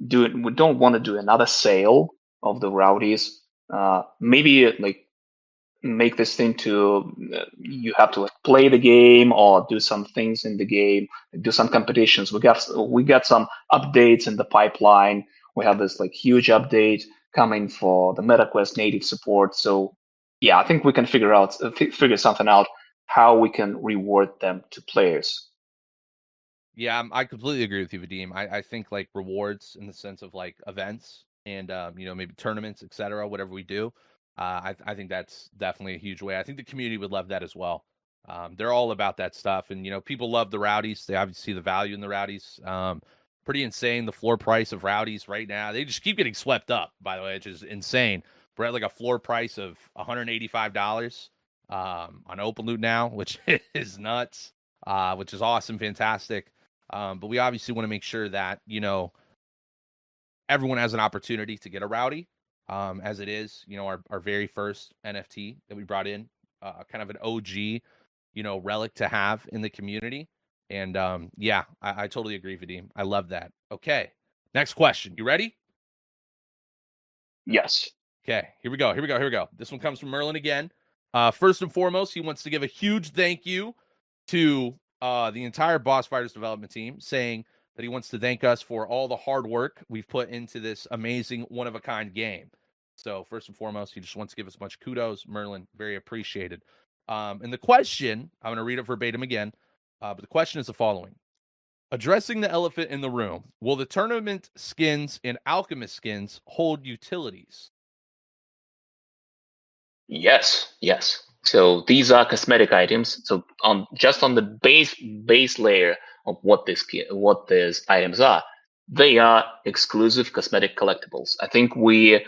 Speaker 2: to do another sale of the rowdies. Maybe like make this thing to you have to like play the game or do some things in the game, do some competitions. We got some updates in the pipeline. We have this like huge update coming for the MetaQuest native support. So yeah, I think we can figure something out how we can reward them to players.
Speaker 1: Yeah, I completely agree with you, Vadim. I think like rewards in the sense of like events and maybe tournaments, etc. Whatever we do, I think that's definitely a huge way. I think the community would love that as well. They're all about that stuff, and people love the rowdies. They obviously see the value in the rowdies. Pretty insane the floor price of rowdies right now. They just keep getting swept up, by the way, which is insane. We're at like a floor price of $185 on Open Loot now, which is nuts. Which is awesome, fantastic. But we obviously want to make sure that, everyone has an opportunity to get a rowdy, as it is, our very first NFT that we brought in, kind of an OG, relic to have in the community. And yeah, I totally agree, Vadim. I love that. Okay, next question. You ready?
Speaker 2: Yes.
Speaker 1: Okay, here we go. This one comes from Merlin again. First and foremost, he wants to give a huge thank you to the entire Boss Fighters development team, saying that he wants to thank us for all the hard work we've put into this amazing one-of-a-kind game. So first and foremost, he just wants to give us much kudos. Merlin, very appreciated. And the question, I'm going to read it verbatim again, but the question is the following. Addressing the elephant in the room, will the tournament skins and alchemist skins hold utilities?
Speaker 2: Yes. So these are cosmetic items. So just on the base layer of what these items are, they are exclusive cosmetic collectibles. I think we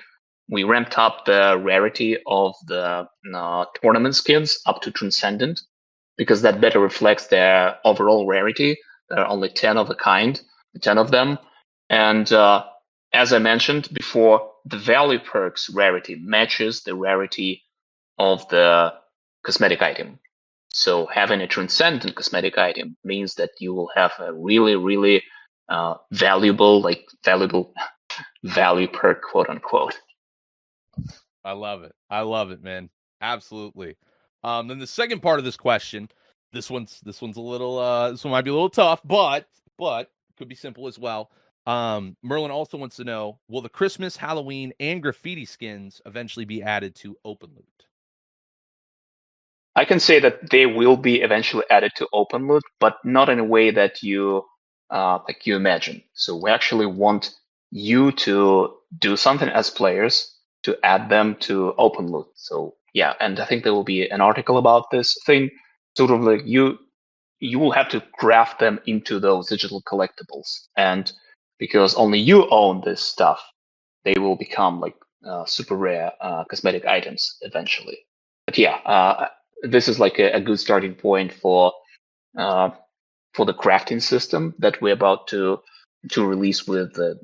Speaker 2: ramped up the rarity of the tournament skins up to transcendent because that better reflects their overall rarity. There are only 10 of a kind, 10 of them, and as I mentioned before, the value perks rarity matches the rarity of the cosmetic item. So having a transcendent cosmetic item means that you will have a really, really valuable value perk, quote unquote.
Speaker 1: I love it, man. Absolutely. Then the second part of this question, this one's a little this one might be a little tough, but could be simple as well. Merlin also wants to know, will the Christmas, Halloween, and graffiti skins eventually be added to Open Loot?
Speaker 2: I can say that they will be eventually added to Open Loot, but not in a way that you imagine. So we actually want you to do something as players to add them to Open Loot. So yeah, and I think there will be an article about this thing. Sort of like you will have to craft them into those digital collectibles, and because only you own this stuff, they will become like super rare cosmetic items eventually. But yeah, this is like a good starting point for the crafting system that we're about to release with the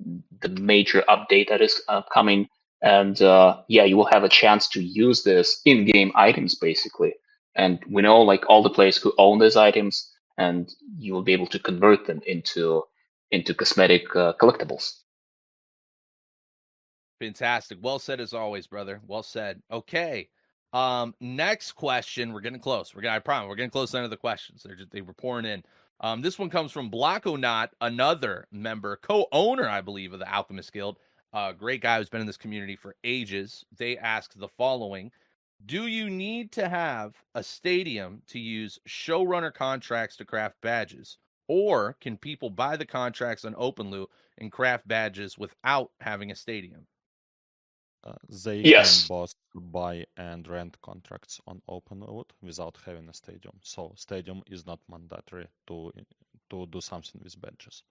Speaker 2: major update that is coming. And yeah, you will have a chance to use this in-game items basically. And we know like all the players who own these items, and you will be able to convert them into cosmetic collectibles.
Speaker 1: Fantastic. Well said as always, brother. Well said. Okay. Next question. We're getting close. I promise we're getting close to the end of the questions. They were pouring in. This one comes from Blockonaut, another member, co-owner, I believe, of the Alchemist Guild. Great guy who's been in this community for ages. They ask the following: do you need to have a stadium to use showrunner contracts to craft badges? Or can people buy the contracts on OpenLoot and craft badges without having a stadium?
Speaker 3: They
Speaker 2: Yes.
Speaker 3: can both buy and rent contracts on OpenLoot without having a stadium. So stadium is not mandatory to do something with badges.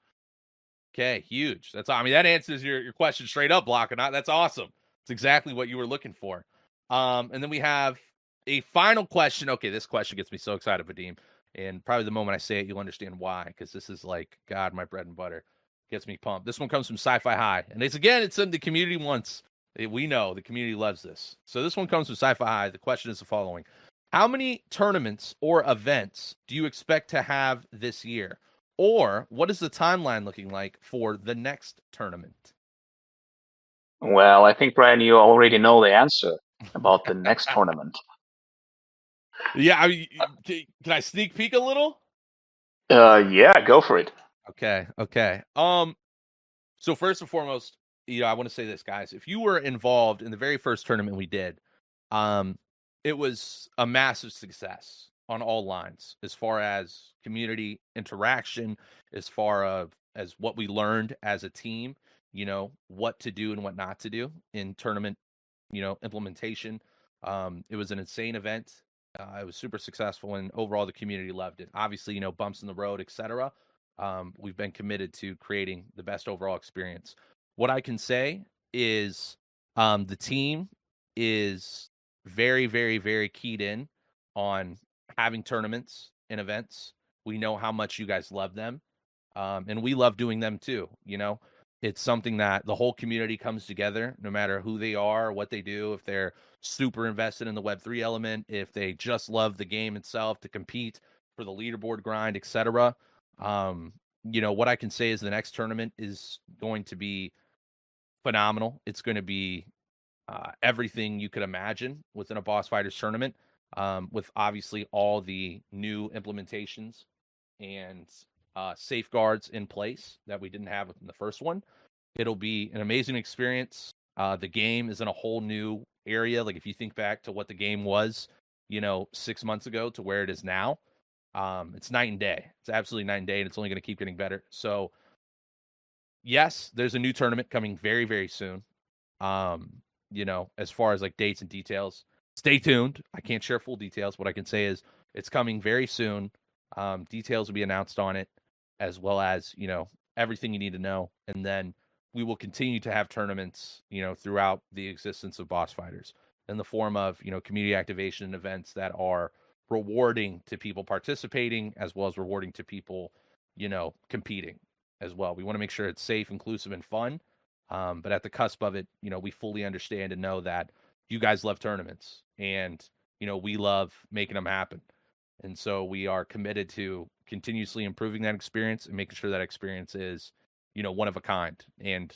Speaker 1: Okay, huge. I mean, that answers your question straight up, Blockonaut. That's awesome. It's exactly what you were looking for. And then we have a final question. Okay, this question gets me so excited, Vadim. And probably the moment I say it, you'll understand why, because this is like, God, my bread and butter. Gets me pumped. This one comes from Sci-Fi High. And it's in the community once. We know the community loves this. So this one comes from Sci-Fi High. The question is the following: how many tournaments or events do you expect to have this year? Or what is the timeline looking like for the next tournament?
Speaker 2: Well, I think, Brian, you already know the answer about the next tournament.
Speaker 1: Yeah, I mean, can I sneak peek a little?
Speaker 2: Yeah, go for it.
Speaker 1: Okay. So first and foremost, I want to say this, guys. If you were involved in the very first tournament we did, it was a massive success on all lines, as far as community interaction, as far as what we learned as a team, what to do and what not to do in tournament, implementation. It was an insane event. It was super successful, and overall the community loved it. Obviously, bumps in the road, etc. We've been committed to creating the best overall experience. What I can say is the team is very, very, very keyed in on having tournaments and events. We know how much you guys love them, and we love doing them too. It's something that the whole community comes together, no matter who they are, what they do, if they're super invested in the Web3 element, if they just love the game itself to compete for the leaderboard grind, etc. What I can say is the next tournament is going to be phenomenal. It's going to be everything you could imagine within a Boss Fighters tournament, with obviously all the new implementations and safeguards in place that we didn't have in the first one. It'll be an amazing experience. The game is in a whole new area. Like if you think back to what the game was, 6 months ago to where it is now, it's night and day. It's absolutely night and day, and it's only going to keep getting better. So, yes, there's a new tournament coming very, very soon. As far as like dates and details, stay tuned. I can't share full details. What I can say is it's coming very soon. Details will be announced on it, as well as, everything you need to know. And then we will continue to have tournaments, throughout the existence of Boss Fighters in the form of, community activation events that are rewarding to people participating, as well as rewarding to people, competing as well. We want to make sure it's safe, inclusive, and fun. But at the cusp of it, we fully understand and know that you guys love tournaments, and, we love making them happen. And so we are committed to continuously improving that experience and making sure that experience is, one of a kind. And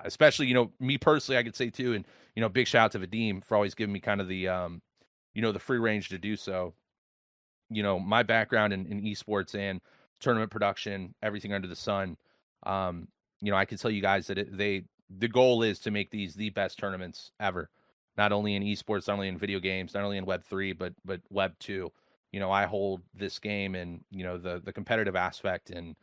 Speaker 1: especially, me personally, I could say too, and, big shout out to Vadim for always giving me kind of the, the free range to do so. My background in esports and tournament production, everything under the sun, I can tell you guys that the goal is to make these the best tournaments ever, not only in esports, not only in video games, not only in Web3, but Web2. I hold this game and, the competitive aspect and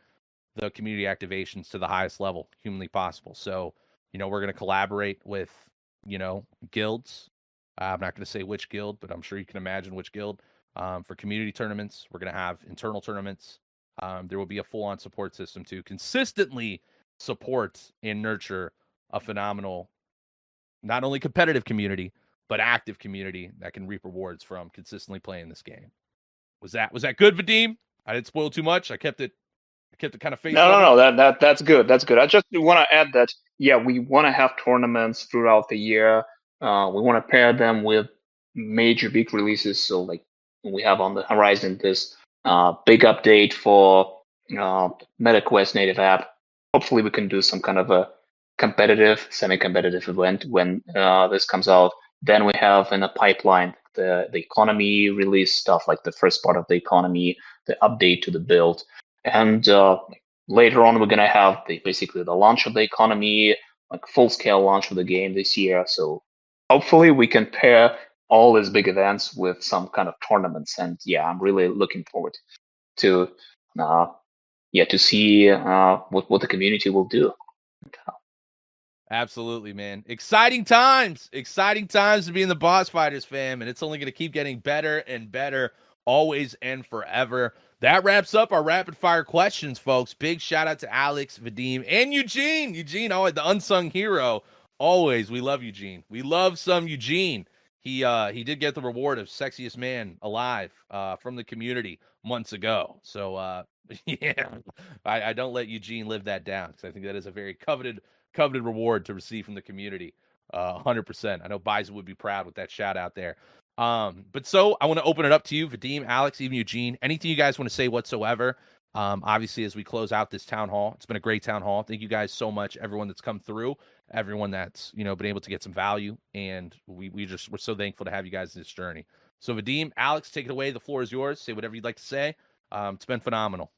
Speaker 1: the community activations to the highest level humanly possible. So, we're going to collaborate with, guilds. I'm not going to say which guild, but I'm sure you can imagine which guild. For community tournaments, we're going to have internal tournaments. There will be a full-on support system to consistently support and nurture a phenomenal, not only competitive community, but active community that can reap rewards from consistently playing this game. Was that good, Vadim? I didn't spoil too much. I kept it kind of face level.
Speaker 2: No. That's good. That's good. I just want to add that, yeah, we want to have tournaments throughout the year. We want to pair them with major big releases. So like we have on the horizon this big update for MetaQuest native app. Hopefully we can do some kind of a competitive, semi-competitive event when this comes out. Then we have in the pipeline the economy release stuff, like the first part of the economy, the update to the build. And later on, we're gonna have basically the launch of the economy, like full-scale launch of the game this year. So hopefully we can pair all these big events with some kind of tournaments. And yeah, I'm really looking forward to to see what the community will do.
Speaker 1: Absolutely, man. Exciting times to be in the Boss Fighters, fam, and it's only going to keep getting better and better, always and forever. That wraps up our rapid fire questions, folks. Big shout out to Alex, Vadim, and Eugene. Eugene, always the unsung hero. Always, we love Eugene. We love some Eugene. He did get the reward of sexiest man alive from the community months ago. So yeah, I don't let Eugene live that down because I think that is a very coveted reward to receive from the community. 100%. I know Bison would be proud with that shout out there. But so I want to open it up to you, Vadim, Alex, even Eugene. Anything you guys want to say whatsoever? Obviously, as we close out this town hall, it's been a great town hall. Thank you guys so much, everyone that's come through, everyone that's been able to get some value, and we're so thankful to have you guys in this journey. So Vadim, Alex, take it away. The floor is yours. Say whatever you'd like to say. It's been phenomenal.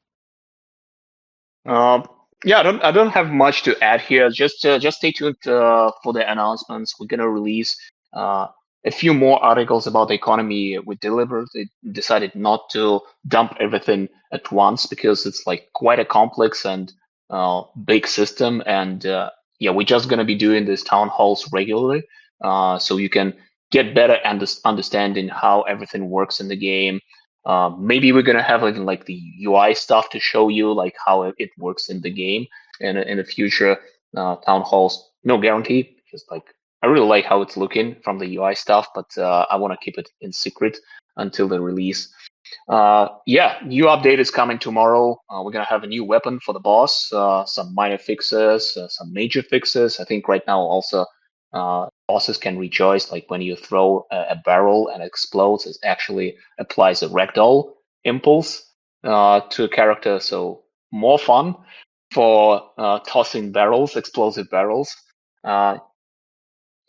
Speaker 2: Yeah, I don't have much to add here. Just stay tuned for the announcements. We're gonna release a few more articles about the economy. We deliberately decided not to dump everything at once because it's like quite a complex and big system. And yeah, we're just gonna be doing these town halls regularly, so you can get better understanding how everything works in the game. Maybe we're gonna have like the UI stuff to show you like how it works in the game in the future town halls. No guarantee, just like I really like how it's looking from the UI stuff, but I want to keep it in secret until the release. Yeah, new update is coming tomorrow. We're gonna have a new weapon for the boss, some minor fixes, some major fixes. I think right now also bosses can rejoice, like when you throw a barrel and it explodes, it actually applies a ragdoll impulse to a character. So more fun for tossing barrels, explosive barrels.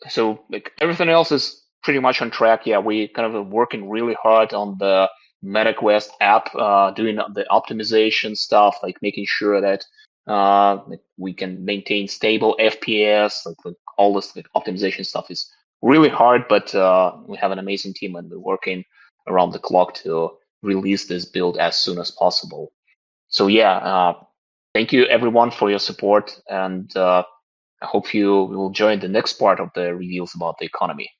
Speaker 2: So like everything else is pretty much on track. Yeah, we kind of working really hard on the MetaQuest app, doing the optimization stuff, like making sure that like we can maintain stable FPS. Like all this like, optimization stuff is really hard, but we have an amazing team and we're working around the clock to release this build as soon as possible. So yeah, thank you everyone for your support, and I hope you will join the next part of the reveals about the economy.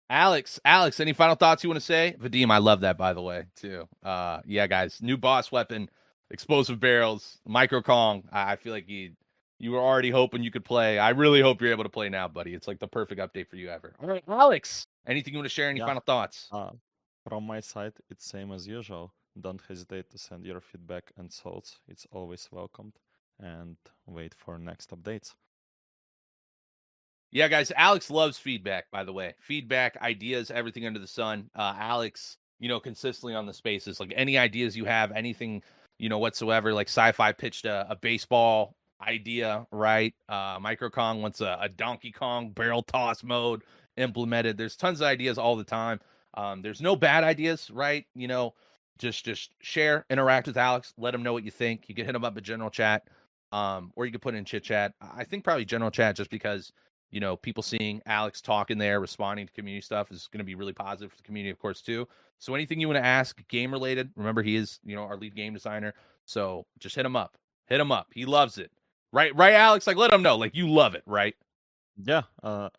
Speaker 1: Alex, any final thoughts you want to say? Vadim, I love that, by the way, too. Yeah, guys, new boss weapon, explosive barrels, micro Kong. I feel like you were already hoping you could play. I really hope you're able to play now, buddy. It's like the perfect update for you ever. All right, Alex, anything you want to share? Any final thoughts?
Speaker 3: From my side, it's same as usual. Don't hesitate to send your feedback and thoughts. It's always welcomed. And wait for next updates.
Speaker 1: Yeah, guys, Alex loves feedback, by the way. Feedback, ideas, everything under the sun. Alex, consistently on the spaces. Like any ideas you have, anything, whatsoever. Like Sci-Fi pitched a baseball idea, right? Micro Kong wants a Donkey Kong barrel toss mode implemented. There's tons of ideas all the time. There's no bad ideas, right? Just share, interact with Alex, let him know what you think. You can hit him up at general chat, or you can put it in chit chat. I think probably general chat, just because people seeing Alex talking there, responding to community stuff is going to be really positive for the community, of course, too. So anything you want to ask game related, remember he is, our lead game designer. So just hit him up. He loves it. Right, Alex? Like, let him know. Like, you love it, right?
Speaker 3: Yeah,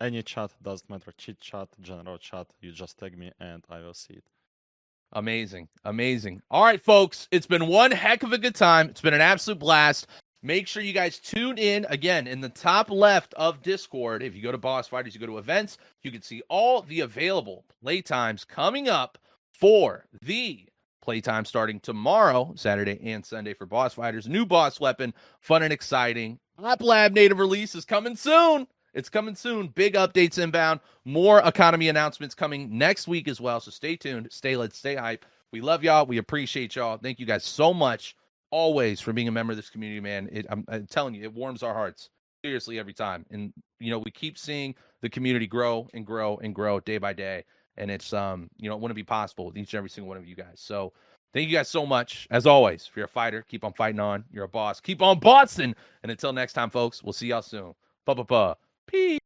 Speaker 3: any chat doesn't matter. Chit chat, general chat. You just tag me and I will see it.
Speaker 1: Amazing. All right, folks. It's been one heck of a good time. It's been an absolute blast. Make sure you guys tune in again in the top left of Discord. If you go to Boss Fighters, you go to events, you can see all the available playtimes coming up for the playtime starting tomorrow, Saturday and Sunday for Boss Fighters. New boss weapon, fun and exciting. App Lab native release is coming soon. It's coming soon. Big updates inbound. More economy announcements coming next week as well. So stay tuned. Stay lit. Stay hype. We love y'all. We appreciate y'all. Thank you guys so much. Always for being a member of this community, man. I'm telling you, it warms our hearts seriously every time. And we keep seeing the community grow and grow and grow day by day. And it's you know, it wouldn't be possible with each and every single one of you guys. So thank you guys so much. As always, if you're a fighter, keep on fighting on. You're a boss, keep on bossing. And until next time, folks, we'll see y'all soon. Peace.